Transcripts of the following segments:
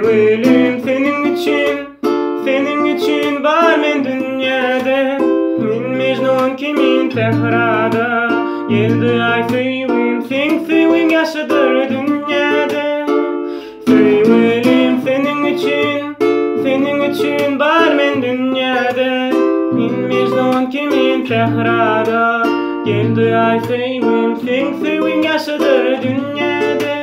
Sevgilim senin için var men dünyada. Min Mecnun kimin tehrada. Geldi ay sevgilim sen sevin yaşadır dünyada. Sevgilim senin için var men dünyada. Min Mecnun kimin tehrada. Geldi ay sevgilim sen sevin yaşadır dünyada.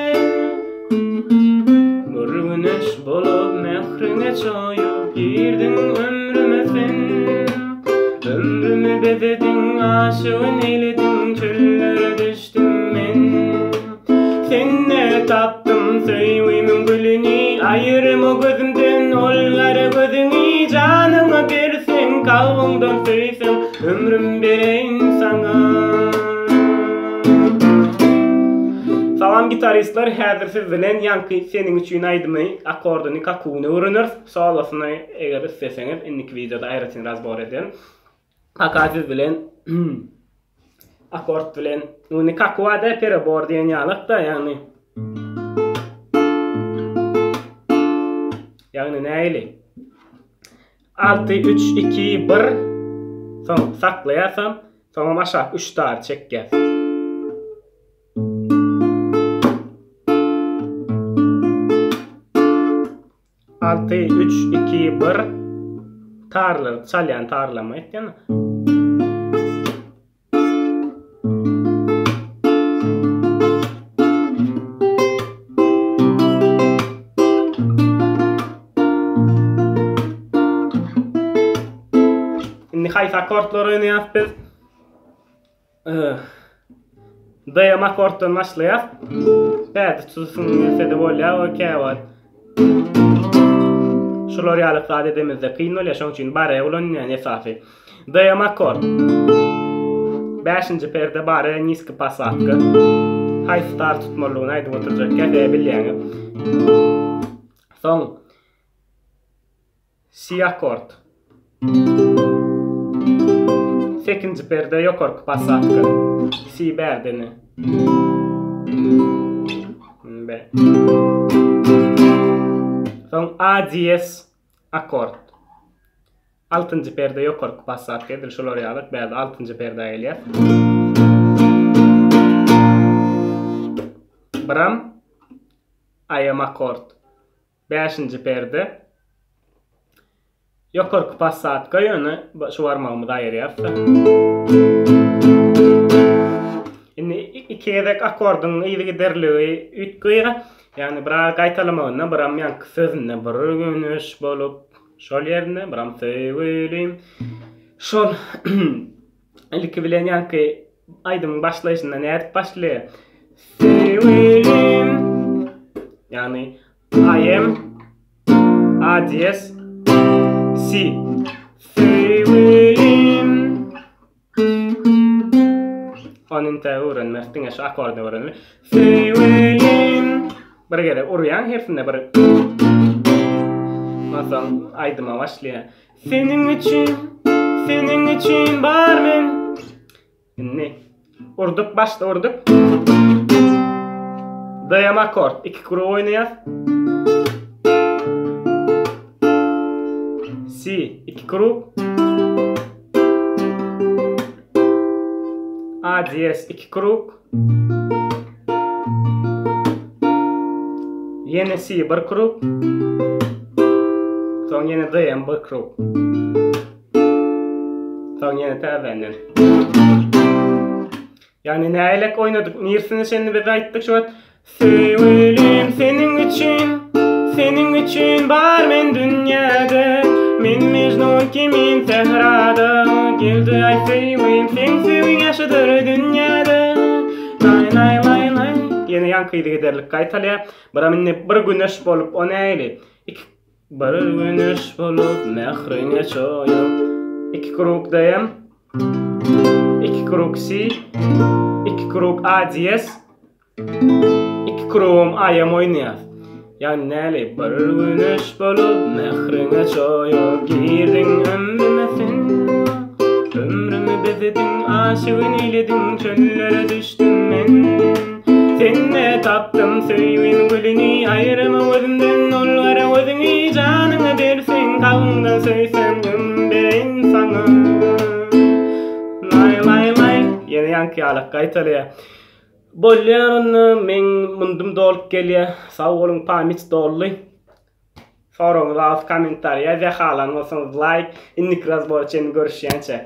Güneş bolup mehrine çoyup girdin ömrüme sen. Ömrümü bezedin, aşığın eyledin, çöllere düştüm men. Senne taptım sevgimin gülünü, ayırma gözümden ollara gözünü. Canıma versen, kalbimden söysem, ömrüm bereyim sana. Salam gitaristler, häzir siz bilen Yankı senin üçün aýdymy, akordunu, kakuny öwrenir. Sağ olasyn, eger isteseňiz, indiki videoda aýratyn razbor edem. Kaka siz bilen akord bilen, uny kakuada perabor diýen ýalykda, ýagny näýli? 6-3-2-1 soň saklaýarsam, soň aşağı 3 tar çekýär. 6-3-2-1 tarlar, çalyan tarlama etken. Şimdi hayf akortlar oynayap biz. Dayam akortdan başlayap. Bəzi tutsun gelse bolýa, okey var. Şolar ýaly edemizde kyn bolýar, şoň üçin bare ulanýan esafi. Dayam akord. 5-nji perde bare niski pasatka. Hay start tutmalygyny aýdyp oturjak gäpe bilýäňi. Soň si akord. 8-nji perde ýokarky pasatka. Si berdini. B. Soň A diez akord. 6-njy perde ýokarky pasatka edil şolar ýalyk, bäzi 6-njy perde gelýär. Bram ayam akord. 5-nji perde ýokarky pasatka ýöne şu barmagymyz aýyrýar. Indi iki edek akordun ýygy derligi ütgüýe. Yani bira gaýtalamagyna biram ýanky sözüne bir güneş bolup şol ýerine biram sevgilim. Şol ilki bilen ýanky aýdymyň başlaýşyndan nädip başlaýar? Sevgilim. Yani I am A diez si. Sevgilim. Onun öğrenmekten şu akordu öğrenme. Sevgilim. Bir kere uryan hepsinde bir. Mesela aydıma başlıyor. Senin için var men. Ne? Urduk başta urduk. Dayam akord. 2 kuru oynayar. Si 2 kuru. A diez 2 kruk. Yine si 1 kruk. Soň yine dayam 1 kruk. Soň yine täzenden. Yani näýlek oynadyk? Nirsini seni biz aýtdyk şu wagt. Sevgilim senin için var men dünyada. Min Mecnun kimin tehrada. Geldi ay sevgilim sen sevin yaşadır dünyada. Lay lay lay lay. Yine yankıydı giderlik kaytalya. Bira minne bir güneş bolup o näýli? Bir güneş bolup mehrine çoyup. 2 kruk dayam. 2 kruk si. 2 kruk A diez. 2 kruğum ayam oynayar. Yani näli? Bir güneş bolup mehrine çoyup. Girdin ömrüme sen. Ömrümü bezedin, aşığın eyledin, çöllere düştüm men. Senne taptım sevgimin gülünü, ayrıma gözümden ollara tağından söysem ömrüm bereyin sana. Lay lay lay. Yine yankı alak kaytalıya. Bolyanını men mundum dolup gelye. Sağ olun pamit dolly. Sorunuz alt komentariya ve halan olsanız like. İnnik razborçeni görüşençek.